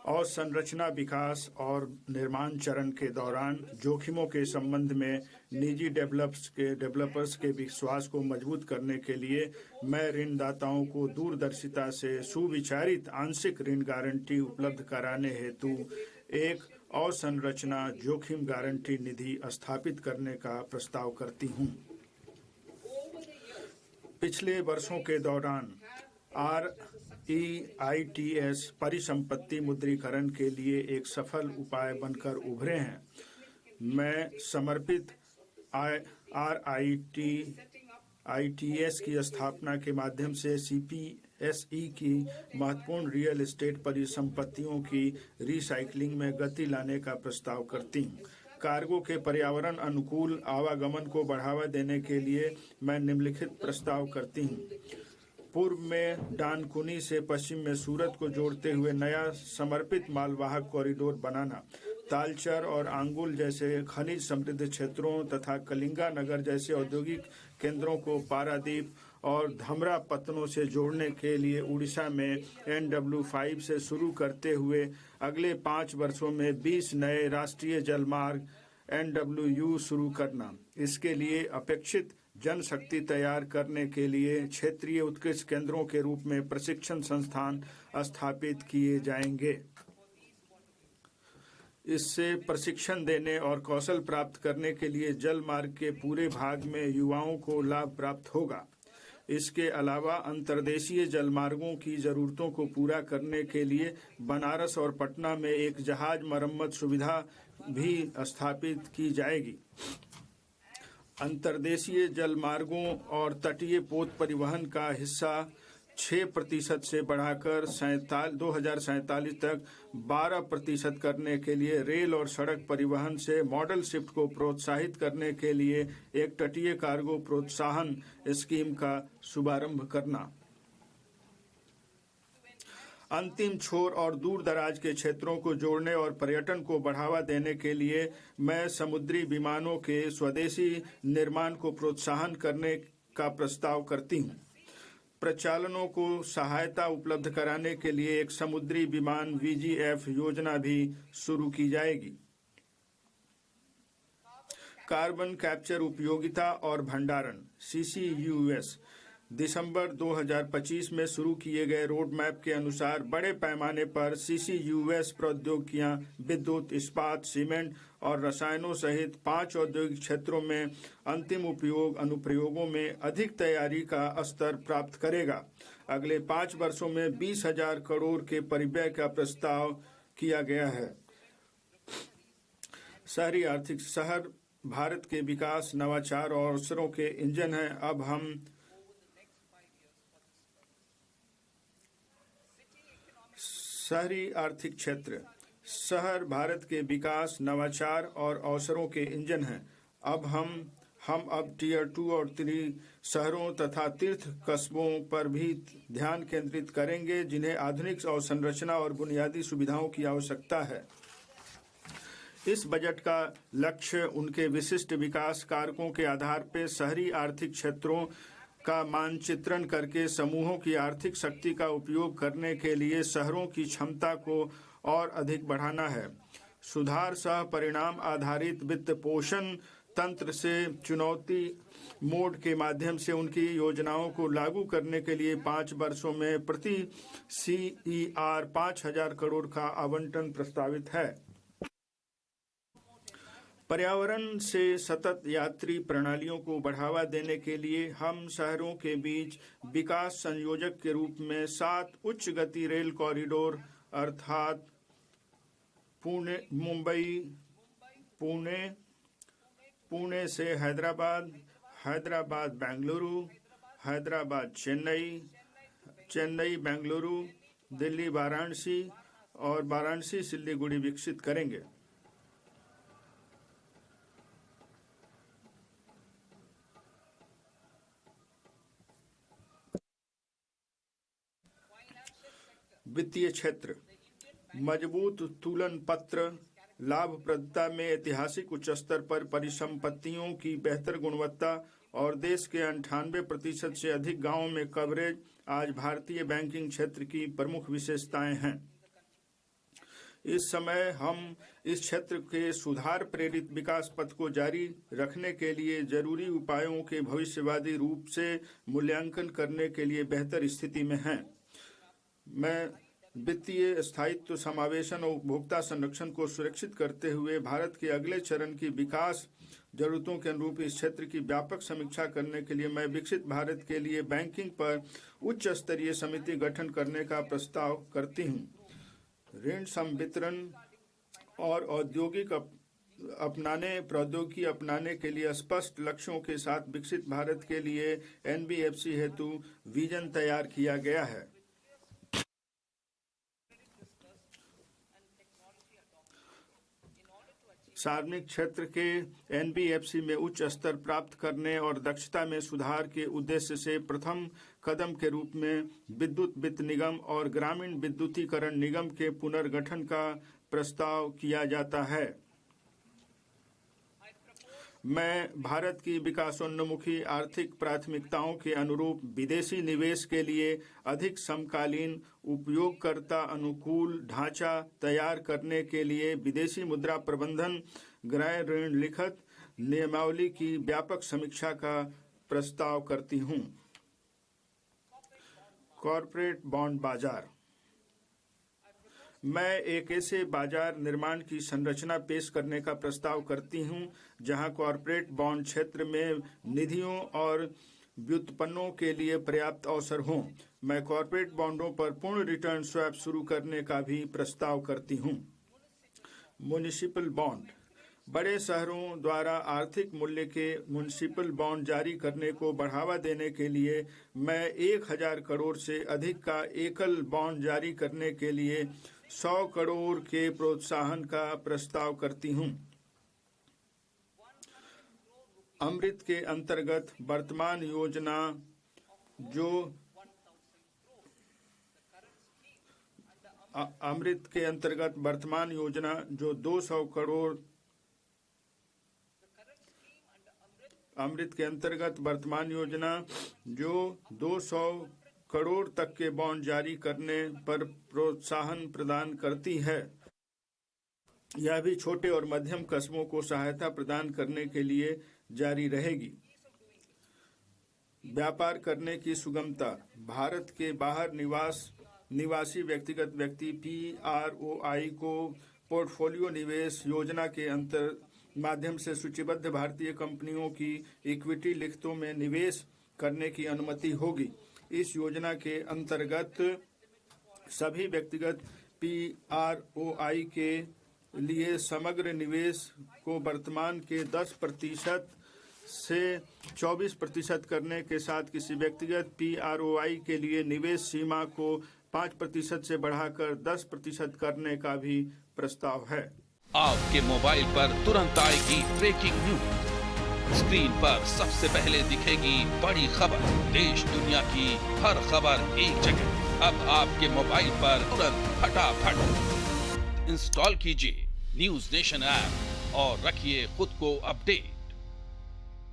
अवसंरचना विकास और निर्माण चरण के दौरान जोखिमों के संबंध में निजी डेवलपर्स के विश्वास को मजबूत करने के लिए मैं ऋणदाताओं को दूरदर्शिता से सुविचारित आंशिक ऋण गारंटी उपलब्ध कराने हेतु एक अवसंरचना जोखिम गारंटी निधि स्थापित करने का प्रस्ताव करती हूं। पिछले वर्षों के दौरान REITs परिसंपत्ति मुद्रीकरण के लिए एक सफल उपाय बनकर उभरे हैं। मैं समर्पित REITs की स्थापना के माध्यम से CPSE की महत्वपूर्ण रियल एस्टेट परिसंपत्तियों की रिसाइकलिंग में गति लाने का प्रस्ताव करती हूँ। कार्गो के पर्यावरण अनुकूल आवागमन को बढ़ावा देने के लिए मैं निम्नलिखित प्रस्ताव करती हूँ। पूर्व में डानकुनी से पश्चिम में सूरत को जोड़ते हुए नया समर्पित मालवाहक कॉरिडोर बनाना, तालचर और आंगुल जैसे खनिज समृद्ध क्षेत्रों तथा कलिंगा नगर जैसे औद्योगिक केंद्रों को पारादीप और धमरा पत्तनों से जोड़ने के लिए उड़ीसा में NW5 से शुरू करते हुए अगले 5 वर्षों में 20 नए राष्ट्रीय जलमार्ग NWU शुरू करना। इसके लिए अपेक्षित जनशक्ति तैयार करने के लिए क्षेत्रीय उत्कृष्ट केंद्रों के रूप में प्रशिक्षण संस्थान स्थापित किए जाएंगे। इससे प्रशिक्षण देने और कौशल प्राप्त करने के लिए जल मार्ग के पूरे भाग में युवाओं को लाभ प्राप्त होगा। इसके अलावा अंतर्देशीय जलमार्गों की जरूरतों को पूरा करने के लिए बनारस और पटना में एक जहाज मरम्मत सुविधा भी स्थापित की जाएगी। अंतर्देशीय जलमार्गों और तटीय पोत परिवहन का हिस्सा 6% से बढ़ाकर 2047 तक 12% करने के लिए रेल और सड़क परिवहन से मॉडल शिफ्ट को प्रोत्साहित करने के लिए एक तटीय कार्गो प्रोत्साहन स्कीम का शुभारंभ करना। अंतिम छोर और दूर दराज के क्षेत्रों को जोड़ने और पर्यटन को बढ़ावा देने के लिए मैं समुद्री विमानों के स्वदेशी निर्माण को प्रोत्साहन करने का प्रस्ताव करती हूँ। प्रचालनों को सहायता उपलब्ध कराने के लिए एक समुद्री विमान VGF योजना भी शुरू की जाएगी। कार्बन कैप्चर उपयोगिता और भंडारण CCUS दिसंबर 2025 में शुरू किए गए रोड मैप के अनुसार बड़े पैमाने पर CCUS प्रौद्योगिकियां विद्युत, इस्पात, सीमेंट और रसायनों सहित 5 औद्योगिक क्षेत्रों में अंतिम उपयोग अनुप्रयोगों में अधिक तैयारी का स्तर प्राप्त करेगा। अगले 5 वर्षों में 20,000 करोड़ के परिव्यय का प्रस्ताव किया गया है। शहरी आर्थिक शहर भारत के विकास, नवाचार और अवसरों के इंजन हैं। अब हम शहरी आर्थिक क्षेत्र। शहर भारत के विकास, नवाचार और अवसरों के इंजन हैं। हम अब टियर 2 और 3 शहरों तथा तीर्थ कस्बों पर भी ध्यान केंद्रित करेंगे जिन्हें आधुनिक अवसंरचना और बुनियादी सुविधाओं की आवश्यकता है। इस बजट का लक्ष्य उनके विशिष्ट विकास कारकों के आधार पर शहरी आर्थिक क्षेत्रों का मानचित्रण करके समूहों की आर्थिक शक्ति का उपयोग करने के लिए शहरों की क्षमता को और अधिक बढ़ाना है। सुधार सह परिणाम आधारित वित्त पोषण तंत्र से चुनौती मोड के माध्यम से उनकी योजनाओं को लागू करने के लिए 5 वर्षों में प्रति CER 5,000 करोड़ का आवंटन प्रस्तावित है। पर्यावरण से सतत यात्री प्रणालियों को बढ़ावा देने के लिए हम शहरों के बीच विकास संयोजक के रूप में 7 उच्च गति रेल कॉरिडोर अर्थात पुणे से हैदराबाद, हैदराबाद बेंगलुरु, हैदराबाद चेन्नई बेंगलुरु, दिल्ली वाराणसी और वाराणसी सिल्लीगुड़ी विकसित करेंगे। वित्तीय क्षेत्र। मजबूत तुलन पत्र, लाभप्रदता में ऐतिहासिक उच्च स्तर पर परिसंपत्तियों की बेहतर गुणवत्ता और देश के 98% से अधिक गांवों में कवरेज आज भारतीय बैंकिंग क्षेत्र की प्रमुख विशेषताएं हैं। इस समय हम इस क्षेत्र के सुधार प्रेरित विकास पथ को जारी रखने के लिए जरूरी उपायों के भविष्यवादी रूप से मूल्यांकन करने के लिए बेहतर स्थिति में हैं। मैं वित्तीय स्थायित्व, समावेशन और उपभोक्ता संरक्षण को सुरक्षित करते हुए भारत के अगले चरण की विकास जरूरतों के अनुरूप इस क्षेत्र की व्यापक समीक्षा करने के लिए मैं विकसित भारत के लिए बैंकिंग पर उच्च स्तरीय समिति गठन करने का प्रस्ताव करती हूँ। ऋण संवितरण और औद्योगिक प्रौद्योगिकी अपनाने के लिए स्पष्ट लक्ष्यों के साथ विकसित भारत के लिए NBFC हेतु विजन तैयार किया गया है। सार्वजनिक क्षेत्र के NBFC में उच्च स्तर प्राप्त करने और दक्षता में सुधार के उद्देश्य से प्रथम कदम के रूप में विद्युत वित्त निगम और ग्रामीण विद्युतीकरण निगम के पुनर्गठन का प्रस्ताव किया जाता है। मैं भारत की विकासोन्मुखी आर्थिक प्राथमिकताओं के अनुरूप विदेशी निवेश के लिए अधिक समकालीन उपयोगकर्ता अनुकूल ढांचा तैयार करने के लिए विदेशी मुद्रा प्रबंधन गृह ऋण लिखित नियमावली की व्यापक समीक्षा का प्रस्ताव करती हूँ। कॉर्पोरेट बॉन्ड बाजार। मैं एक ऐसे बाजार निर्माण की संरचना पेश करने का प्रस्ताव करती हूं जहां कॉर्पोरेट बॉन्ड क्षेत्र में निधियों और व्युत्पन्नों के लिए पर्याप्त अवसर हों। मैं कॉर्पोरेट बॉन्डों पर पूर्ण रिटर्न स्वैप शुरू करने का भी प्रस्ताव करती हूं। Municipal bond. बड़े शहरों द्वारा आर्थिक मूल्य के म्युनिसिपल बॉन्ड जारी करने को बढ़ावा देने के लिए मैं 1000 करोड़ से अधिक का एकल बॉन्ड जारी करने के लिए 100 करोड़ के प्रोत्साहन का प्रस्ताव करती हूं। अमृत के अंतर्गत वर्तमान योजना जो 200 करोड़ जो 200 करोड़ तक के बॉन्ड जारी करने पर प्रोत्साहन प्रदान करती है। यह भी छोटे और मध्यम कस्बों को सहायता प्रदान करने के लिए जारी रहेगी। व्यापार करने की सुगमता। भारत के बाहर निवासी व्यक्तिगत व्यक्ति PROI को पोर्टफोलियो निवेश योजना के माध्यम से सूचीबद्ध भारतीय कंपनियों की इक्विटी लिखतों में निवेश करने की अनुमति होगी। इस योजना के अंतर्गत सभी व्यक्तिगत PROI के लिए समग्र निवेश को वर्तमान के 10% से 24% करने के साथ किसी व्यक्तिगत PROI के लिए निवेश सीमा को 5% से बढ़ाकर 10% करने का भी प्रस्ताव है। आपके मोबाइल पर तुरंत आएगी ब्रेकिंग न्यूज। स्क्रीन पर सबसे पहले दिखेगी बड़ी खबर। देश दुनिया की हर खबर एक जगह। अब आपके मोबाइल पर तुरंत फटाफट इंस्टॉल कीजिए न्यूज नेशन ऐप और रखिए खुद को अपडेट।